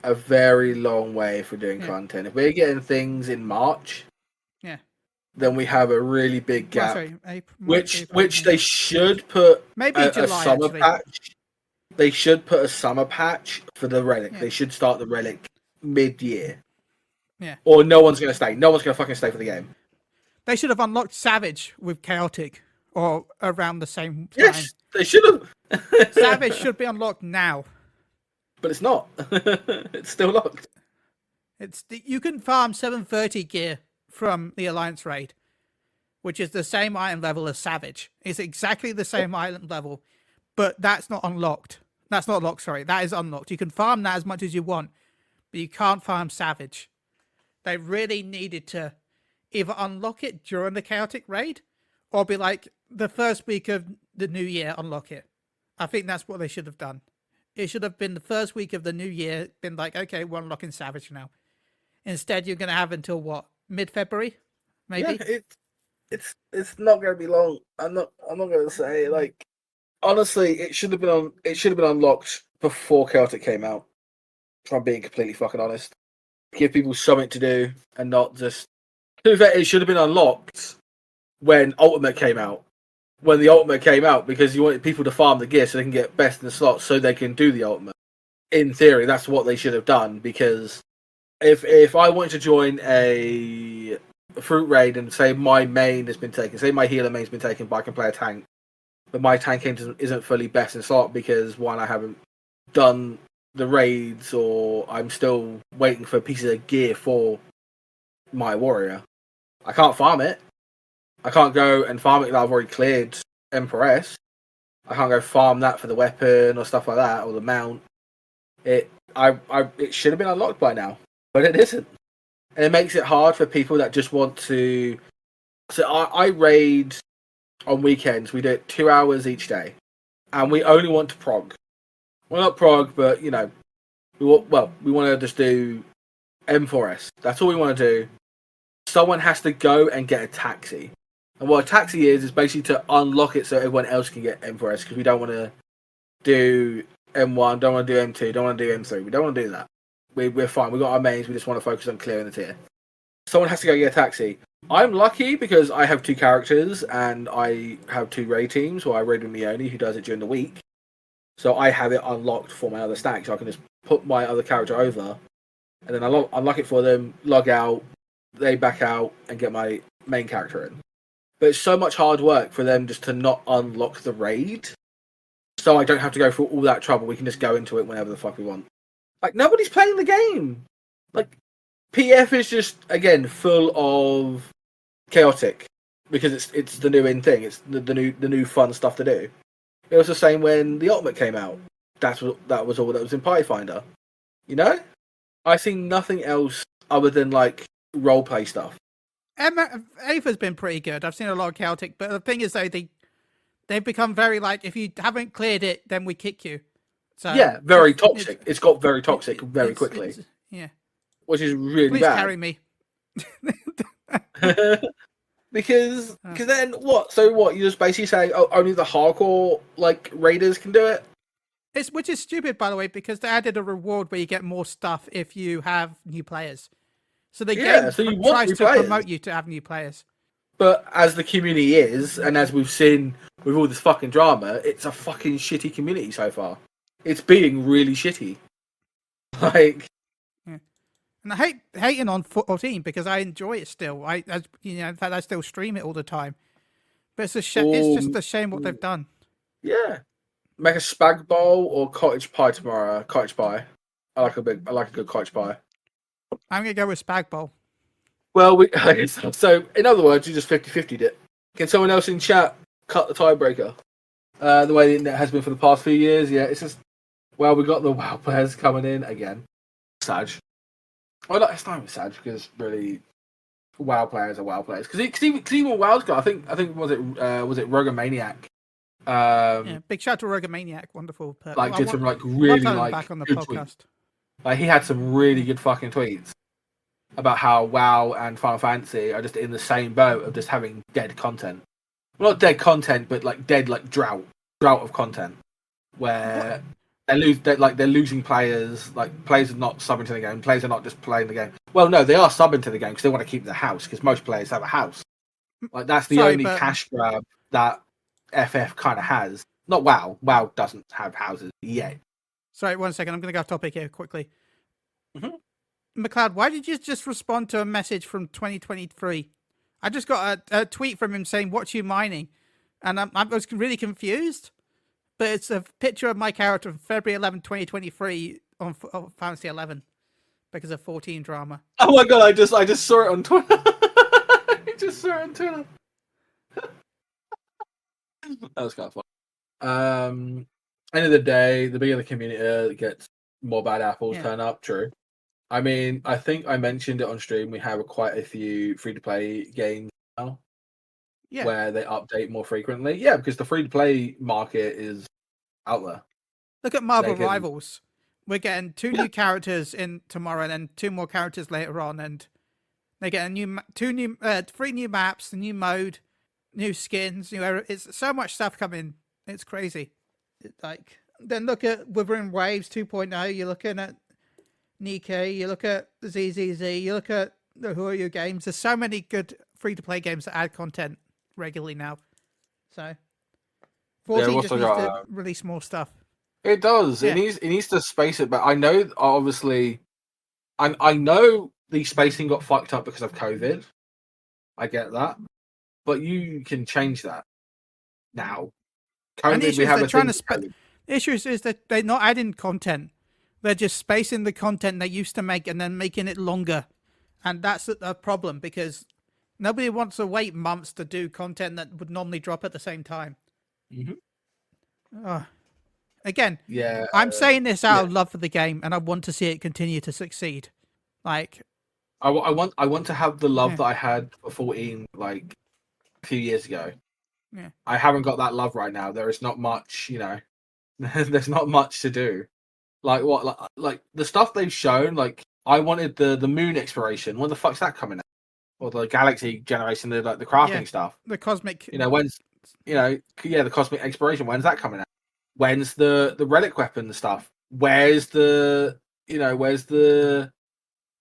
a very long way for doing content. If we're getting things in March, then we have a really big gap. Which they should put maybe July, a summer actually. patch. They should put a summer patch for the relic. They should start the relic mid-year. Yeah. Or no one's gonna stay. No one's gonna fucking stay for the game. They should have unlocked Savage with Chaotic, or around the same time. Yes, they should have. Savage should be unlocked now. But it's not. It's still locked. You can farm 730 gear from the Alliance raid, which is the same item level as Savage. It's exactly the same item level, but that's not unlocked. That's not locked, sorry. That is unlocked. You can farm that as much as you want, but you can't farm Savage. They really needed to either unlock it during the Chaotic raid, or be like, the first week of the new year, unlock it. I think that's what they should have done. It should have been the first week of the new year, been like, okay, we're unlocking Savage now. Instead, you're going to have until what? Mid-February? Maybe? Yeah, it's not going to be long. I'm not going to say, like, honestly, it should have been unlocked before Chaotic came out. If I'm being completely fucking honest. Give people something to do and not just... To be fair, it should have been unlocked when Ultimate came out. When the Ultimate came out, because you wanted people to farm the gear so they can get best in the slots so they can do the Ultimate. In theory, that's what they should have done, because if I wanted to join a fruit raid and say my main has been taken, say my healer main's been taken, but I can play a tank, but my tank isn't fully best in slot because, one, I haven't done the raids, or I'm still waiting for pieces of gear for my warrior. I can't farm it. I can't go and farm it that I've already cleared Empress. I can't go farm that for the weapon or stuff like that, or the mount. It should have been unlocked by now, but it isn't. And it makes it hard for people that just want to... So I raid on weekends. We do it 2 hours each day. And we only want to prog. Well, not prog, but, you know, we want to just do M4S. That's all we want to do. Someone has to go and get a taxi. And what a taxi is basically to unlock it so everyone else can get M4S, because we don't want to do M1, don't want to do M2, don't want to do M3. We don't want to do that. We're fine. We've got our mains. We just want to focus on clearing the tier. Someone has to go get a taxi. I'm lucky because I have 2 characters and I have 2 raid teams, or I raid with Mione, who does it during the week. So I have it unlocked for my other stack, so I can just put my other character over, and then I unlock it for them, log out, they back out, and get my main character in. But it's so much hard work for them just to not unlock the raid, so I don't have to go through all that trouble. We can just go into it whenever the fuck we want. Like, nobody's playing the game. Like, PF is just, again, full of chaotic, because it's the new in thing. It's the new fun stuff to do. It was the same when the Ultimate came out. That was all that was in Party Finder. You know? I see nothing else other than, like, roleplay stuff. Ava's been pretty good. I've seen a lot of chaotic, but the thing is, though, they've become very, like, if you haven't cleared it, then we kick you. So yeah, very toxic. It's got very toxic very quickly. Yeah. Which is really Please bad. carry me. Because then what? So what? You just basically say, oh, only the hardcore like raiders can do it? Which is stupid, by the way, because they added a reward where you get more stuff if you have new players. So the game tries to promote you to have new players. But as the community is, and as we've seen with all this fucking drama, it's a fucking shitty community so far. It's being really shitty. Like, yeah. And I hate hating on 14 because I enjoy it still. In fact, I still stream it all the time. But it's just a shame what they've done. Yeah, make a spag bowl or cottage pie tomorrow. Cottage pie. I like a good cottage pie. I'm gonna go with spag bowl. Well, so in other words, you just 50-50'd it. Can someone else in chat cut the tiebreaker? The way the internet has been for the past few years. Yeah, it's just, well, we got the WoW players coming in again. Sag. Well, it's not even Sag, because really, WoW players are WoW players. Because even WoW's got, I think was it Rogamaniac? Big shout out to Rogamaniac, wonderful. Like, did some really back on the podcast. Tweets. Like, he had some really good fucking tweets about how WoW and Final Fantasy are just in the same boat of just having dead content. Well, not dead content, but like dead, like drought of content, where they're losing players. Like players are not subbing to the game. Players are not just playing the game. Well, no, they are subbing to the game because they want to keep their house. Because most players have a house. Like that's the Sorry, only but cash grab that FF kind of has. Not WoW. WoW doesn't have houses yet. sorry, 1 second. I'm going to go off topic here quickly. Mm-hmm. McLeod, why did you just respond to a message from 2023? I just got a tweet from him saying, "What you mining?" And I was really confused. But it's a picture of my character from February 11, 2023 on Fantasy 11 because of 14 drama. Oh my god! I just saw it on Twitter. I just saw it on Twitter. That was kind of fun. End of the day, the bigger the community gets, more bad apples turn up. True. I mean, I think I mentioned it on stream. We have quite a few free-to-play games now where they update more frequently. Yeah, because the free-to-play market is out there. Look at Marvel Rivals. We're getting 2 new characters in tomorrow, and then 2 more characters later on, and they get a 3 new maps, a new mode, new skins, it's so much stuff coming. It's crazy. Then look at Withering Waves 2.0. You're looking at Nikkei. You look at ZZZ. You look at the Who Are You games. There's so many good free-to-play games that add content regularly now. So 14 just needs to release more stuff. It does. Yeah. It needs to space it, but I know obviously, I know the spacing got fucked up because of COVID. I get that, but you can change that now. COVID, we have a thing. The issue is that they're not adding content. They're just spacing the content they used to make and then making it longer, and that's a problem because nobody wants to wait months to do content that would normally drop at the same time. Mm-hmm. Again, yeah, I'm saying this out of love for the game, and I want to see it continue to succeed. Like, I want to have the love that I had for 14, like a few years ago. Yeah, I haven't got that love right now. There is not much, there's not much to do. Like what, like the stuff they've shown. Like I wanted the moon exploration. When the fuck's that coming out? Or the galaxy generation, the crafting stuff. The cosmic. When's the cosmic exploration. When's that coming out? When's the relic weapon stuff? Where's the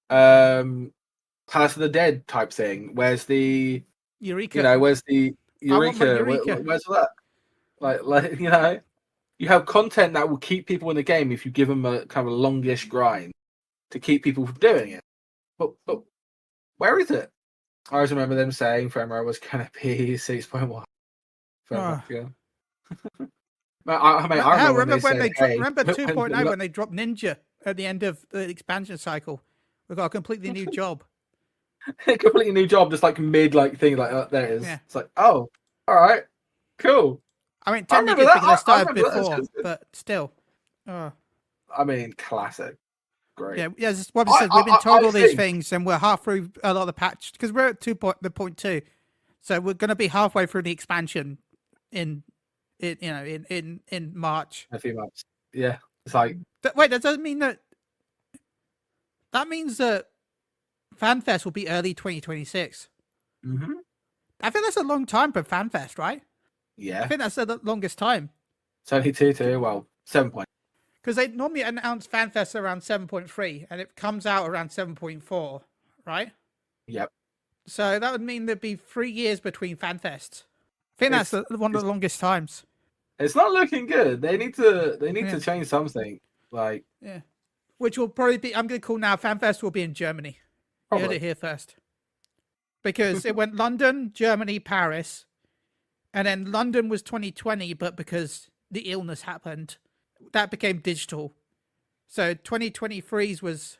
Palace of the Dead type thing? Where's the Eureka? Where's the Eureka? Where's that? Like you have content that will keep people in the game if you give them a kind of a longish grind to keep people from doing it. But where is it? I always remember them saying Femra was going to be 6.1. I remember when they 2.0 when they dropped Ninja at the end of the expansion cycle. We got a completely new job. A completely new job, just like mid thing like there it is. Yeah. It's like, oh, all right, cool. I mean, technically because I started before, but still. I mean, classic. Great. Yeah, as Bobby says, we've been told all these things, and we're half through a lot of the patch because we're at 2.2, so we're going to be halfway through the expansion in March. A few months. Yeah, it's like. Wait, that doesn't mean that. That means that FanFest will be early 2026. Mm-hmm. I think that's a long time for FanFest, right? Yeah. I think that's the longest time. It's only 7 point. Because they normally announce FanFest around 7.3, and it comes out around 7.4, right? Yep. So that would mean there'd be 3 years between FanFests. I think that's one of the longest times. It's not looking good. They need to change something. Yeah. Which will probably be, I'm going to call now, FanFest will be in Germany. Probably. You heard it here first. Because it went London, Germany, Paris, and then London was 2020, but because the illness happened, that became digital. So 2023's was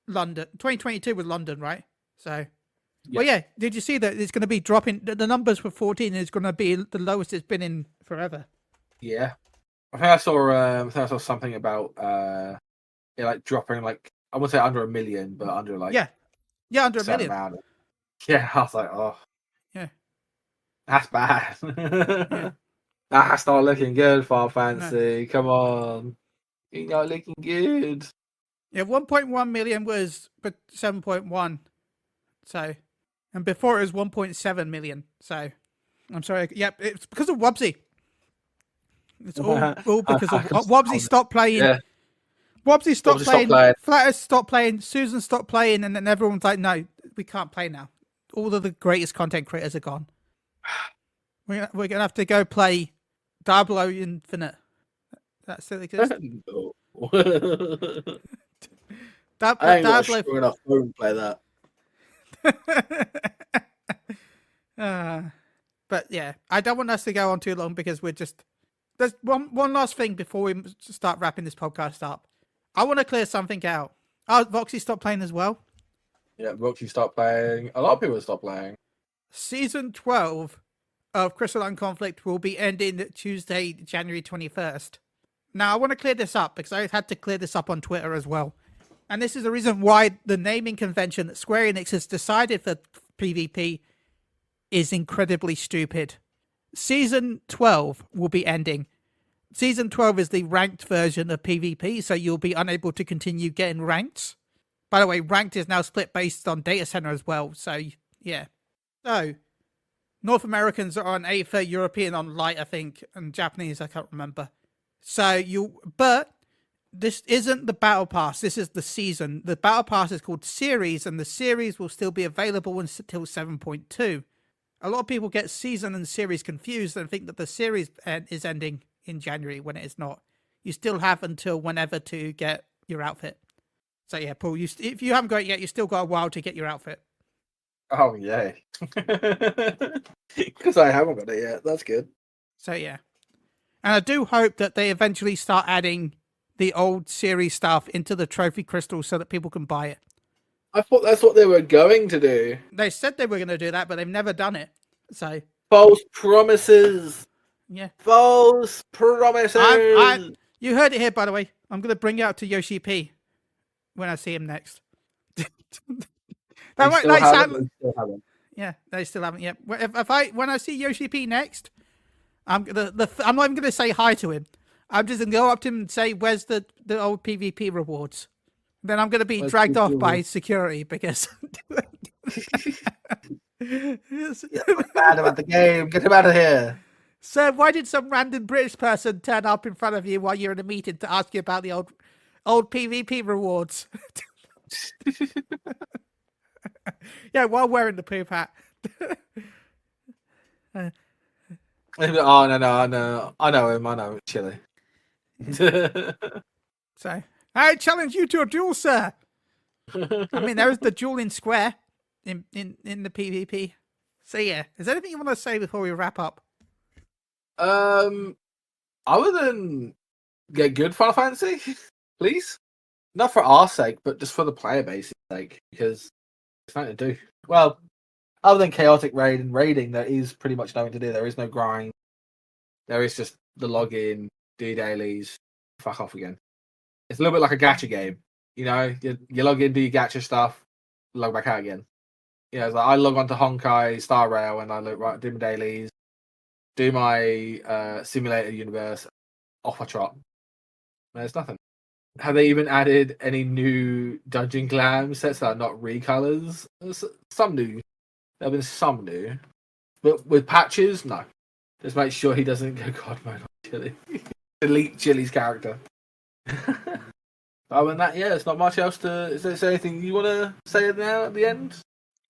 London. 2022 was London, right? So, well, yeah. Did you see that it's going to be dropping? The numbers for 14 is going to be the lowest it's been in forever. Yeah, I think I saw something about dropping I wouldn't say under 1 million, but under under 1 million. Yeah, I was like, oh, yeah, that's bad. Yeah. That's not looking good, Final Fantasy. No. Come on, you're not looking good. Yeah, 1.1 million was 7.1. So, and before it was 1.7 million. So, I'm sorry. Yep, it's because of Wubsy. It's all because of Wobbsy stopped playing. Yeah. Wobbsy stopped playing. playing. Flatters stopped playing. Susan stopped playing, and then everyone's like, "No, we can't play now. All of the greatest content creators are gone. We're gonna have to go play Diablo Infinite. That still exists. No. I ain't got a Diablo. strong enough phone to play that. But yeah, I don't want us to go on too long because we're just. There's one last thing before we start wrapping this podcast up. I want to clear something out. Oh, Voxy stopped playing as well. Yeah, Roxy stopped playing. A lot of people stopped playing. Season 12 of Crystalline Conflict will be ending Tuesday, January 21st. Now, I want to clear this up because I had to clear this up on Twitter as well. And this is the reason why the naming convention that Square Enix has decided for PvP is incredibly stupid. Season 12 will be ending. Season 12 is the ranked version of PvP, so you'll be unable to continue getting ranked. By the way, ranked is now split based on data center as well, so yeah. So, North Americans are on Aether, European on Light, I think, and Japanese, I can't remember. But this isn't the Battle Pass, this is the season. The Battle Pass is called Series, and the Series will still be available until 7.2. A lot of people get season and series confused and think that the series is ending in January when it is not. You still have until whenever to get your outfit. So yeah, Paul, if you haven't got it yet, you still got a while to get your outfit. Oh, yay. Because I haven't got it yet. That's good. So yeah. And I do hope that they eventually start adding the old series stuff into the trophy crystals so that people can buy it. I thought that's what they were going to do. They said they were going to do that, but they've never done it. So False promises. yeah. False promises. You heard it here, by the way. I'm going to bring it out to Yoshi P when I see him next. That might sound. Yeah, they still haven't yet. When I see Yoshi P next, I'm not even gonna say hi to him. I'm just gonna go up to him and say, "Where's the old PvP rewards?" Then I'm gonna be dragged off by security because. Bad about the game. Get him out of here. Sir, why did some random British person turn up in front of you while you're in a meeting to ask you about the old PvP rewards? Yeah, while wearing the poop hat. Oh no! I know him. Chilly. So I challenge you to a duel, sir. I mean, there is the duel in Square in the PvP. So yeah, is there anything you want to say before we wrap up? Other than get good Final Fantasy, please. Not for our sake, but just for the player base's sake, because it's nothing to do. Well, other than chaotic raid and raiding, there is pretty much nothing to do. There is no grind. There is just the login, do dailies, fuck off again. It's a little bit like a gacha game. You know, you log in, do your gacha stuff, log back out again. You know, it's like I log on to Honkai Star Rail and I do my dailies, do my simulator universe, off I trot. There's nothing. Have they even added any new dungeon glam sets that are not recolors? Some new. There have been some new. But with patches, no. Just make sure he doesn't go God mode on Chili. Delete Chili's character. Other than that, yeah, there's not much else to... Is there anything you want to say now at the end?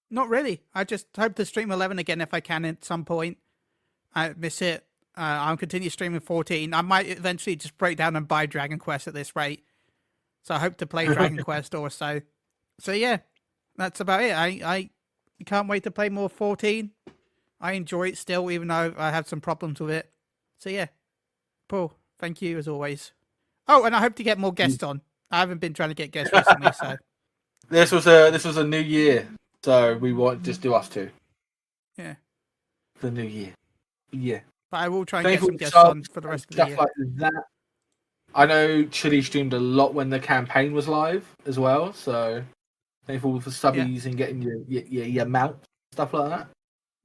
Not really. I just hope to stream 11 again if I can at some point. I miss it. I'll continue streaming 14. I might eventually just break down and buy Dragon Quest at this rate. So I hope to play Dragon Quest or so. So yeah, that's about it. I can't wait to play more 14. I enjoy it still, even though I have some problems with it. So yeah, Paul, thank you as always. Oh, and I hope to get more guests on. I haven't been trying to get guests recently, so. This was a new year, so we won't just do us two. Yeah. The new year. Yeah. But I will try and get some guests on for the rest of the year. Like that. I know Chili streamed a lot when the campaign was live as well, so thankful for subbies and getting your mount, stuff like that.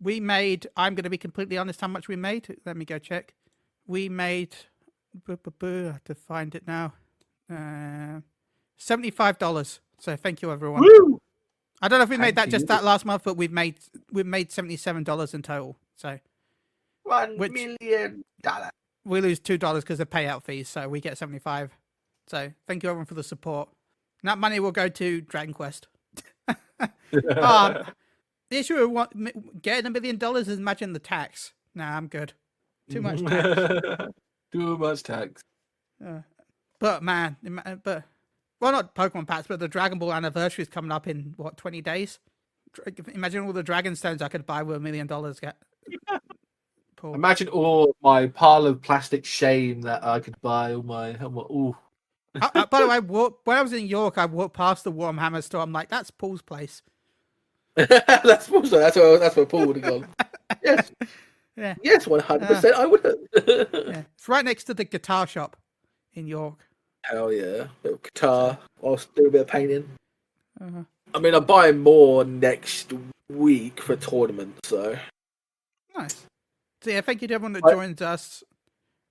We made, I'm going to be completely honest how much we made. Let me go check. We made, I have to find it now, $75. So thank you, everyone. Woo! I don't know if we made that just that last month, but we've made $77 in total. So $1 million. we lose $2 because of payout fees, so we get 75. So thank you everyone for the support. And that money will go to Dragon Quest. The issue of getting $1 million is imagine the tax. Nah, I'm good. Too much tax. Too much tax. But man, well, not Pokemon packs, but the Dragon Ball anniversary is coming up in 20 days. Imagine all the Dragon Stones I could buy with $1 million. Paul. Imagine all my pile of plastic shame that I could buy. Ooh. By the way, when I was in York, I walked past the Warhammer store. I'm like, that's Paul's place. That's where Paul would have gone. Yes. Yeah. Yes, 100%. I would have. Yeah. It's right next to the guitar shop in York. Hell yeah. Bit of guitar. I'll do a bit of painting. Uh-huh. I mean, I'm buying more next week for tournaments, so. Nice. So yeah, thank you to everyone that joins us.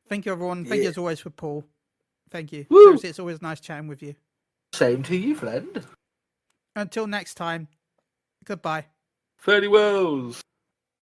Thank you everyone. Thank you as always for Paul. Thank you. Woo! Seriously, it's always nice chatting with you. Same to you, friend. Until next time, goodbye. 30 Worlds.